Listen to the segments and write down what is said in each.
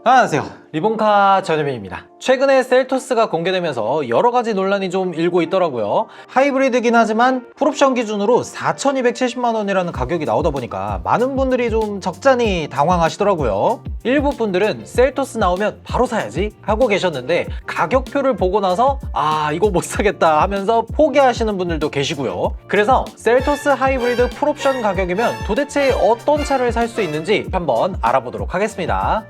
안녕하세요, 리본카 전현민입니다. 최근에 셀토스가 공개되면서 여러가지 논란이 좀 일고 있더라고요. 하이브리드긴 하지만 풀옵션 기준으로 4,270만원이라는 가격이 나오다 보니까 많은 분들이 좀 적잖이 당황하시더라고요. 일부 분들은 셀토스 나오면 바로 사야지 하고 계셨는데, 가격표를 보고 나서 이거 못 사겠다 하면서 포기하시는 분들도 계시고요. 그래서 셀토스 하이브리드 풀옵션 가격이면 도대체 어떤 차를 살 수 있는지 한번 알아보도록 하겠습니다.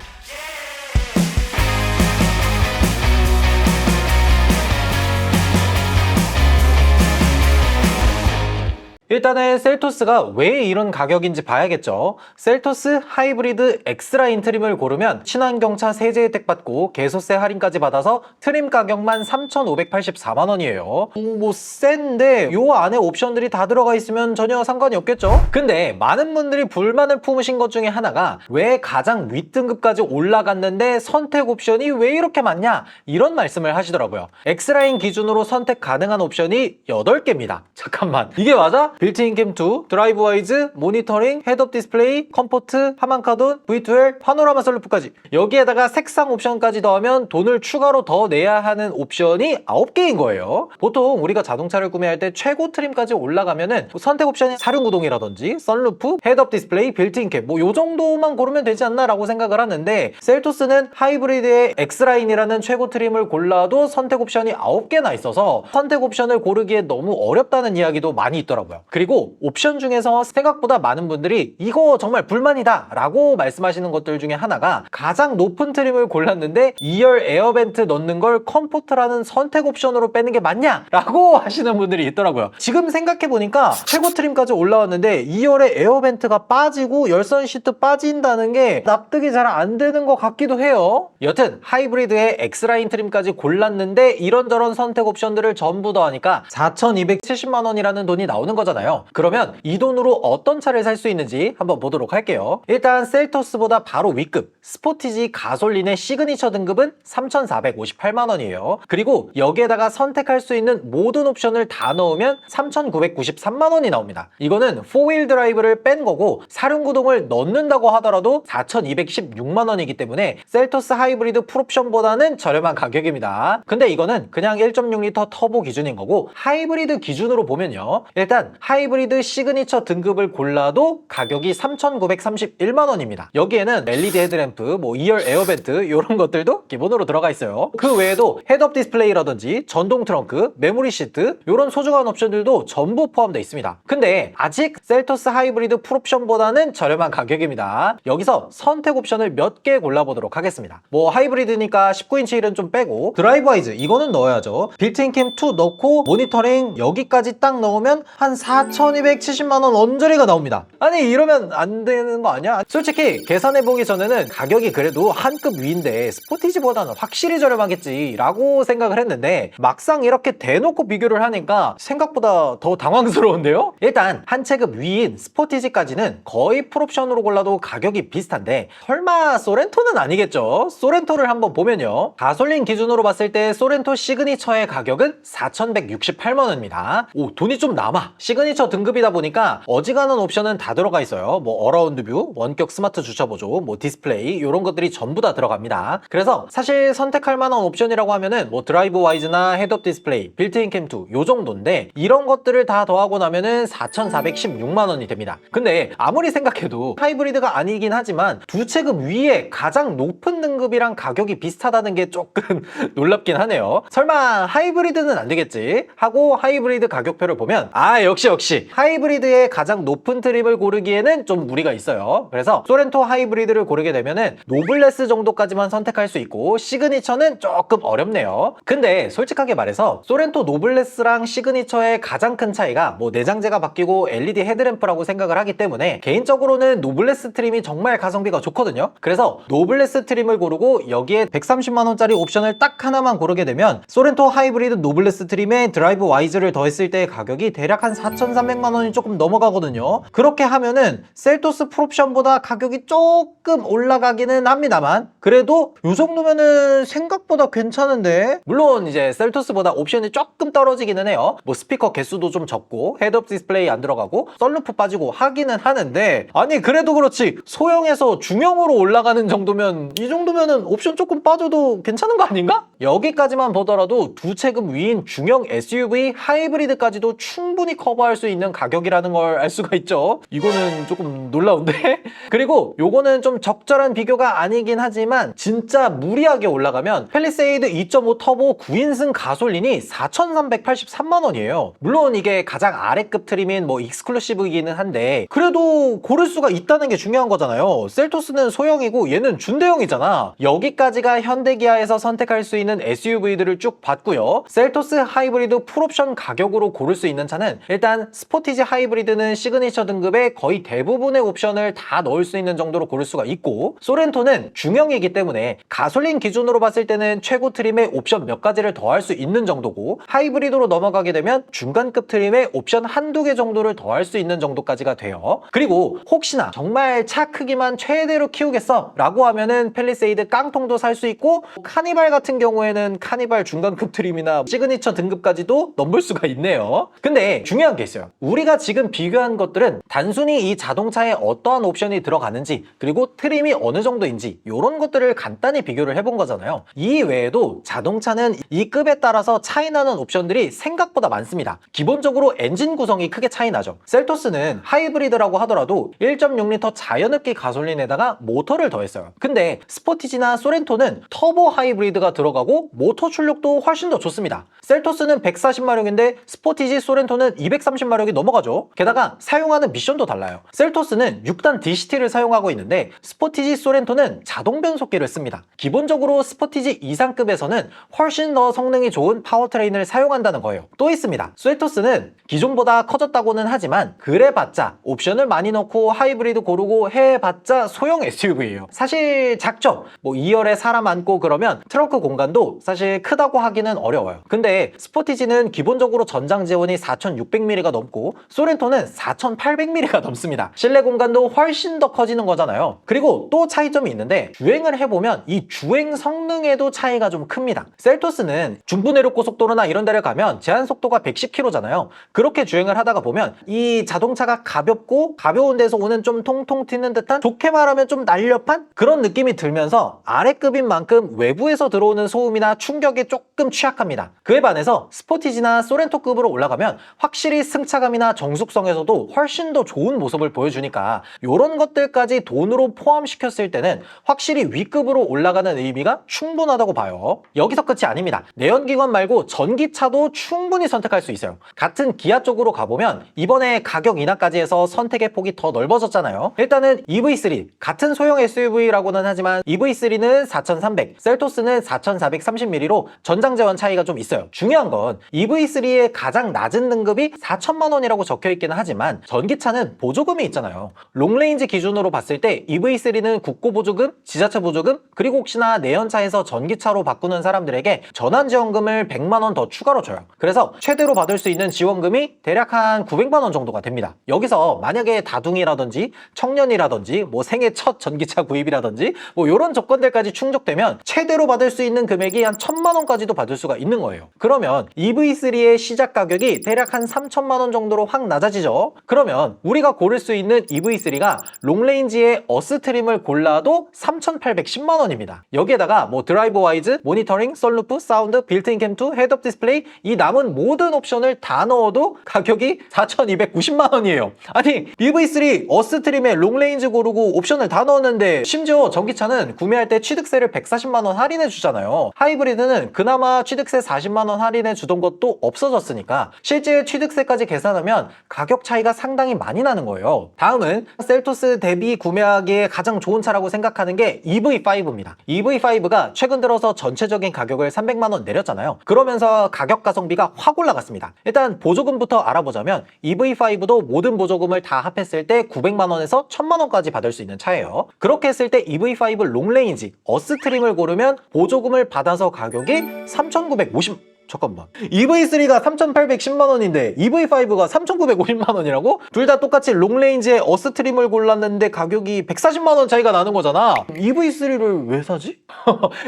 일단은 셀토스가 왜 이런 가격인지 봐야겠죠. 셀토스 하이브리드 X라인 트림을 고르면 친환경차 세제 혜택 받고 개소세 할인까지 받아서 트림 가격만 3,584만원이에요. 뭐 센데 요 안에 옵션들이 다 들어가 있으면 전혀 상관이 없겠죠. 근데 많은 분들이 불만을 품으신 것 중에 하나가, 왜 가장 윗등급까지 올라갔는데 선택 옵션이 왜 이렇게 많냐, 이런 말씀을 하시더라고요. X라인 기준으로 선택 가능한 옵션이 8개입니다 잠깐만, 이게 맞아? 빌트인 캠2, 드라이브 와이즈, 모니터링, 헤드업 디스플레이, 컴포트, 하만카돈, V12, 파노라마 썬루프까지, 여기에다가 색상 옵션까지 더하면 돈을 추가로 더 내야 하는 옵션이 9개인 거예요. 보통 우리가 자동차를 구매할 때 최고 트림까지 올라가면은 선택 옵션이 사륜구동이라든지 썬루프, 헤드업 디스플레이, 빌트인 캠, 요 정도만 고르면 되지 않나 라고 생각을 하는데, 셀토스는 하이브리드의 X라인이라는 최고 트림을 골라도 선택 옵션이 9개나 있어서 선택 옵션을 고르기에 너무 어렵다는 이야기도 많이 있더라고요. 그리고 옵션 중에서 생각보다 많은 분들이 이거 정말 불만이다 라고 말씀하시는 것들 중에 하나가, 가장 높은 트림을 골랐는데 2열 에어벤트 넣는 걸 컴포트라는 선택 옵션으로 빼는 게 맞냐? 라고 하시는 분들이 있더라고요. 지금 생각해보니까 최고 트림까지 올라왔는데 2열에 에어벤트가 빠지고 열선 시트 빠진다는 게 납득이 잘 안 되는 것 같기도 해요. 여튼 하이브리드의 X라인 트림까지 골랐는데 이런저런 선택 옵션들을 전부 더하니까 4,270만원이라는 돈이 나오는 거잖아요. 그러면 이 돈으로 어떤 차를 살 수 있는지 한번 보도록 할게요. 일단 셀토스보다 바로 윗급 스포티지 가솔린의 시그니처 등급은 3,458만원이에요. 그리고 여기에다가 선택할 수 있는 모든 옵션을 다 넣으면 3,993만원이 나옵니다. 이거는 4휠 드라이브를 뺀 거고, 사륜구동을 넣는다고 하더라도 4,216만원이기 때문에 셀토스 하이브리드 풀옵션보다는 저렴한 가격입니다. 근데 이거는 그냥 1.6L 터보 기준인 거고, 하이브리드 기준으로 보면요, 일단 하이브리드 시그니처 등급을 골라도 가격이 3,931만원입니다. 여기에는 LED 헤드램프, 2열 에어벤트 이런 것들도 기본으로 들어가 있어요. 그 외에도 헤드업 디스플레이라든지 전동 트렁크, 메모리 시트 이런 소중한 옵션들도 전부 포함되어 있습니다. 근데 아직 셀토스 하이브리드 풀옵션보다는 저렴한 가격입니다. 여기서 선택 옵션을 몇 개 골라보도록 하겠습니다. 하이브리드니까 19인치 휠은 좀 빼고, 드라이브 와이즈 이거는 넣어야죠. 빌트인 캠2 넣고 모니터링 여기까지 딱 넣으면 한 4,270만원 언저리가 나옵니다. 아니 이러면 안 되는 거 아니야? 솔직히 계산해보기 전에는 가격이 그래도 한 급 위인데 스포티지보다는 확실히 저렴하겠지 라고 생각을 했는데, 막상 이렇게 대놓고 비교를 하니까 생각보다 더 당황스러운데요? 일단 한 체급 위인 스포티지까지는 거의 풀옵션으로 골라도 가격이 비슷한데, 설마 소렌토는 아니겠죠? 소렌토를 한번 보면요, 가솔린 기준으로 봤을 때 소렌토 시그니처의 가격은 4,168만원입니다 돈이 좀 남아. 시그니처 등급이다 보니까 어지간한 옵션은 다 들어가 있어요. 어라운드 뷰, 원격 스마트 주차 보조, 디스플레이 이런 것들이 전부 다 들어갑니다. 그래서 사실 선택할 만한 옵션이라고 하면은 드라이브 와이즈나 헤드업 디스플레이, 빌트인 캠2 요 정도인데, 이런 것들을 다 더하고 나면은 4,416만원이 됩니다. 근데 아무리 생각해도 하이브리드가 아니긴 하지만 두 체급 위에 가장 높은 등급이랑 가격이 비슷하다는 게 조금 놀랍긴 하네요. 설마 하이브리드는 안 되겠지 하고 하이브리드 가격표를 보면, 역시 하이브리드의 가장 높은 트림을 고르기에는 좀 무리가 있어요. 그래서 소렌토 하이브리드를 고르게 되면은 노블레스 정도까지만 선택할 수 있고, 시그니처는 조금 어렵네요. 근데 솔직하게 말해서 소렌토 노블레스랑 시그니처의 가장 큰 차이가 내장재가 바뀌고 LED 헤드램프라고 생각을 하기 때문에, 개인적으로는 노블레스 트림이 정말 가성비가 좋거든요. 그래서 노블레스 트림을 고르고 여기에 130만원짜리 옵션을 딱 하나만 고르게 되면 소렌토 하이브리드 노블레스 트림에 드라이브 와이즈를 더했을 때의 가격이 대략 한 4,300만 원이 조금 넘어가거든요. 그렇게 하면은 셀토스 풀옵션보다 가격이 조금 올라가기는 합니다만 그래도 이 정도면은 생각보다 괜찮은데, 물론 이제 셀토스보다 옵션이 조금 떨어지기는 해요. 뭐 스피커 개수도 좀 적고 헤드업 디스플레이 안 들어가고 썬루프 빠지고 하기는 하는데, 아니 그래도 그렇지 소형에서 중형으로 올라가는 정도면 이 정도면은 옵션 조금 빠져도 괜찮은 거 아닌가? 여기까지만 보더라도 두 체급 위인 중형 SUV 하이브리드까지도 충분히 커버할 수 있는 가격이라는 걸 알 수가 있죠. 이거는 조금 놀라운데? 그리고 요거는 좀 적절한 비교가 아니긴 하지만 진짜 무리하게 올라가면 팰리세이드 2.5 터보 9인승 가솔린이 4,383만 원이에요. 물론 이게 가장 아래급 트림인 뭐 익스클루시브이기는 한데 그래도 고를 수가 있다는 게 중요한 거잖아요. 셀토스는 소형이고 얘는 준대형이잖아. 여기까지가 현대기아에서 선택할 수 있는 SUV들을 쭉 봤고요. 셀토스 하이브리드 풀옵션 가격으로 고를 수 있는 차는 일단 스포티지 하이브리드는 시그니처 등급의 거의 대부분의 옵션을 다 넣을 수 있는 정도로 고를 수가 있고, 소렌토는 중형이기 때문에 가솔린 기준으로 봤을 때는 최고 트림의 옵션 몇 가지를 더할 수 있는 정도고, 하이브리드로 넘어가게 되면 중간급 트림의 옵션 한두 개 정도를 더할 수 있는 정도까지가 돼요. 그리고 혹시나 정말 차 크기만 최대로 키우겠어 라고 하면은 팰리세이드 깡통도 살 수 있고, 카니발 같은 경우에는 카니발 중간급 트림이나 시그니처 등급까지도 넘볼 수가 있네요. 근데 중요한 게 있어요. 우리가 지금 비교한 것들은 단순히 이 자동차에 어떠한 옵션이 들어가는지 그리고 트림이 어느 정도인지 이런 것들을 간단히 비교를 해본 거잖아요. 이 외에도 자동차는 이 급에 따라서 차이 나는 옵션들이 생각보다 많습니다. 기본적으로 엔진 구성이 크게 차이 나죠. 셀토스는 하이브리드라고 하더라도 1.6L 자연흡기 가솔린에다가 모터를 더했어요. 근데 스포티지나 소렌토는 터보 하이브리드가 들어가고 모터 출력도 훨씬 더 좋습니다. 셀토스는 140마력인데 스포티지 소렌토는 230마력이 넘어가죠. 게다가 사용하는 미션도 달라요. 셀토스는 6단 DCT를 사용하고 있는데 스포티지 소렌토는 자동 변속기를 씁니다. 기본적으로 스포티지 이상급에서는 훨씬 더 성능이 좋은 파워트레인을 사용한다는 거예요. 또 있습니다. 셀토스는 기존보다 커졌다고는 하지만 그래봤자 옵션을 많이 넣고 하이브리드 고르고 해봤자 소형 SUV예요. 사실 작죠? 뭐 2열에 사람 앉고 그러면 트렁크 공간도 사실 크다고 하기는 어려워요. 근데 스포티지는 기본적으로 전장 지원이 4,600mm가 넘고 소렌토는 4,800mm가 넘습니다. 실내 공간도 훨씬 더 커지는 거잖아요. 그리고 또 차이점이 있는데 주행을 해보면 이 주행 성능에도 차이가 좀 큽니다. 셀토스는 중부내륙 고속도로나 이런 데를 가면 제한 속도가 110km잖아요. 그렇게 주행을 하다가 보면 이 자동차가 가볍고 가벼운 데서 오는 좀 통통 튀는 듯한, 좋게 말하면 좀 날렵한 그런 느낌이 들면서 아래급인 만큼 외부에서 들어오는 소음이나 충격에 조금 취약합니다. 그에 반해서 스포티지나 소렌토급으로 올라가면 확실히 승차감이나 정숙성에서도 훨씬 더 좋은 모습을 보여주니까 이런 것들까지 돈으로 포함시켰을 때는 확실히 위급으로 올라가는 의미가 충분하다고 봐요. 여기서 끝이 아닙니다. 내연기관 말고 전기차도 충분히 선택할 수 있어요. 같은 기아 쪽으로 가보면 이번에 가격 인하까지 해서 선택의 폭이 더 넓어졌잖아요. 일단은 EV3, 같은 소형 SUV라고는 하지만 EV3는 4,300, 셀토스는 4,430mm로 전장 제원 차이가 좀 있어요. 중요한 건 EV3의 가장 낮은 등급이 4천만 원이라고 적혀 있기는 하지만 전기차는 보조금이 있잖아요. 롱레인지 기준으로 봤을 때 EV3는 국고 보조금, 지자체 보조금, 그리고 혹시나 내연차에서 전기차로 바꾸는 사람들에게 전환지원금을 100만 원 더 추가로 줘요. 그래서 최대로 받을 수 있는 지원금이 대략 한 900만 원 정도가 됩니다. 여기서 만약에 다둥이라든지 청년이라든지 뭐 생애 첫 전기차 구입이라든지 뭐 이런 조건들까지 충족되면 최대로 받을 수 있는 금액이 한 1,000만 원까지도 받을 수가 있는 거예요. 그러면 EV3의 시작 가격이 대략 한 3천만 원 정도로 확 낮아지죠. 그러면 우리가 고를 수 있는 EV3가 롱레인지의 어스 트림을 골라도 3,810만 원입니다. 여기에다가 뭐 드라이브 와이즈, 모니터링, 썬루프, 사운드, 빌트인 캠2, 헤드업 디스플레이 이 남은 모든 옵션을 다 넣어도 가격이 4,290만 원이에요. 아니 EV3 어스 트림에 롱레인지 고르고 옵션을 다 넣었는데 심지어 전기차는 구매할 때 취득세를 140만 원 할인해 주잖아요. 하이브리드는 그나마 취득세 40만 원 할인해 주던 것도 없어졌으니까 실제 취득세까지 계산하면 가격 차이가 상당히 많이 나는 거예요. 다음은 셀토스 대비 구매하기에 가장 좋은 차라고 생각하는 게 EV5입니다. EV5가 최근 들어서 전체적인 가격을 300만 원 내렸잖아요. 그러면서 가격 가성비가 확 올라갔습니다. 일단 보조금부터 알아보자면 EV5도 모든 보조금을 다 합했을 때 900만 원에서 1,000만 원까지 받을 수 있는 차예요. 그렇게 했을 때 EV5 롱레인지 어스 트림을 고르면 보조금을 받아서 가격이 3,950 잠깐만. EV3가 3,810만 원인데 EV5가 3,950만 원이라고? 둘 다 똑같이 롱레인지의 어스트림을 골랐는데 가격이 140만 원 차이가 나는 거잖아. EV3를 왜 사지?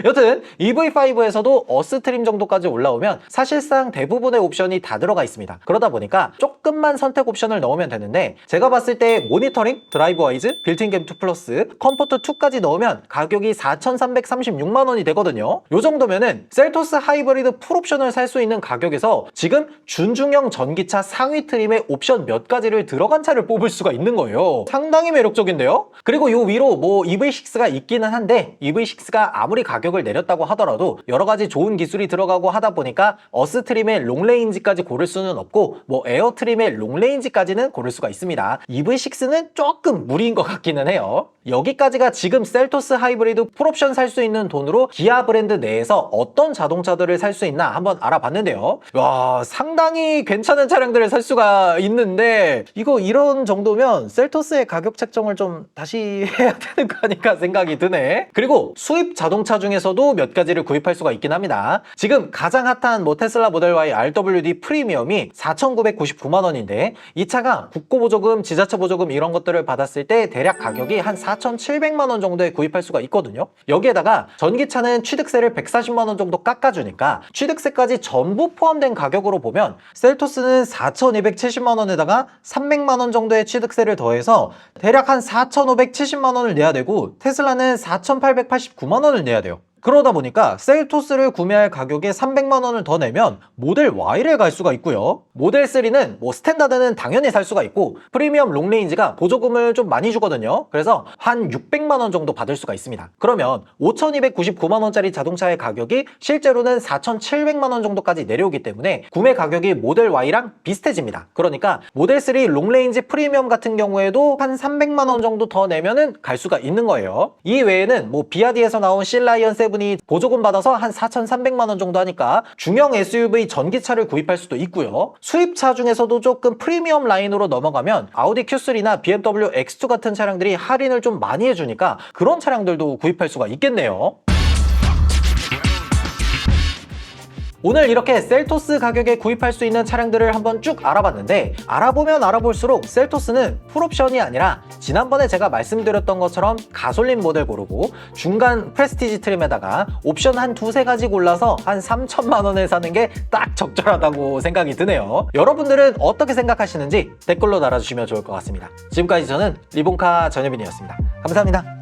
여튼 EV5에서도 어스트림 정도까지 올라오면 사실상 대부분의 옵션이 다 들어가 있습니다. 그러다 보니까 조금만 선택 옵션을 넣으면 되는데 제가 봤을 때 모니터링, 드라이브 와이즈, 빌트인 캠2 플러스, 컴포트 2까지 넣으면 가격이 4,336만 원이 되거든요. 요 정도면은 셀토스 하이브리드 풀옵션을 살 수 있는 가격에서 지금 준중형 전기차 상위 트림의 옵션 몇 가지를 들어간 차를 뽑을 수가 있는 거예요. 상당히 매력적인데요? 그리고 요 위로 뭐 EV6가 있기는 한데 EV6가 아무리 가격을 내렸다고 하더라도 여러 가지 좋은 기술이 들어가고 하다 보니까 어스 트림의 롱레인지까지 고를 수는 없고 뭐 에어 트림의 롱레인지까지는 고를 수가 있습니다. EV6는 조금 무리인 것 같기는 해요. 여기까지가 지금 셀토스 하이브리드 풀옵션 살 수 있는 돈으로 기아 브랜드 내에서 어떤 자동차들을 살 수 있나 한번 알아봤는데요. 와, 상당히 괜찮은 차량들을 살 수가 있는데 이거 이런 정도면 셀토스의 가격 책정을 좀 다시 해야 되는 거 아닐까 생각이 드네. 그리고 수입 자동차 중에서도 몇 가지를 구입할 수가 있긴 합니다. 지금 가장 핫한 뭐 테슬라 모델 Y RWD 프리미엄이 4,999만 원인데 이 차가 국고보조금, 지자체 보조금 이런 것들을 받았을 때 대략 가격이 한 4,700만 원 정도에 구입할 수가 있거든요. 여기에다가 전기차는 취득세를 140만 원 정도 깎아주니까 취득세까지 전부 포함된 가격으로 보면 셀토스는 4,270만 원에다가 300만 원 정도의 취득세를 더해서 대략 한 4,570만 원을 내야 되고 테슬라는 4,889만 원을 내야 돼요. 그러다 보니까 셀토스를 구매할 가격에 300만 원을 더 내면 모델 Y를 갈 수가 있고요. 모델 3는 뭐 스탠다드는 당연히 살 수가 있고 프리미엄 롱레인지가 보조금을 좀 많이 주거든요. 그래서 한 600만 원 정도 받을 수가 있습니다. 그러면 5,299만 원짜리 자동차의 가격이 실제로는 4,700만 원 정도까지 내려오기 때문에 구매 가격이 모델 Y랑 비슷해집니다. 그러니까 모델 3 롱레인지 프리미엄 같은 경우에도 한 300만 원 정도 더 내면은 갈 수가 있는 거예요. 이 외에는 뭐 비아디에서 나온 실라이언 7이 보조금 받아서 한 4,300만 원 정도 하니까 중형 SUV 전기차를 구입할 수도 있고요. 수입차 중에서도 조금 프리미엄 라인으로 넘어가면 아우디 Q3나 BMW X2 같은 차량들이 할인을 좀 많이 해주니까 그런 차량들도 구입할 수가 있겠네요. 오늘 이렇게 셀토스 가격에 구입할 수 있는 차량들을 한번 쭉 알아봤는데 알아보면 알아볼수록 셀토스는 풀옵션이 아니라 지난번에 제가 말씀드렸던 것처럼 가솔린 모델 고르고 중간 프레스티지 트림에다가 옵션 한 두세 가지 골라서 한 3천만 원에 사는 게 딱 적절하다고 생각이 드네요. 여러분들은 어떻게 생각하시는지 댓글로 달아주시면 좋을 것 같습니다. 지금까지 저는 리본카 전혜빈이었습니다. 감사합니다.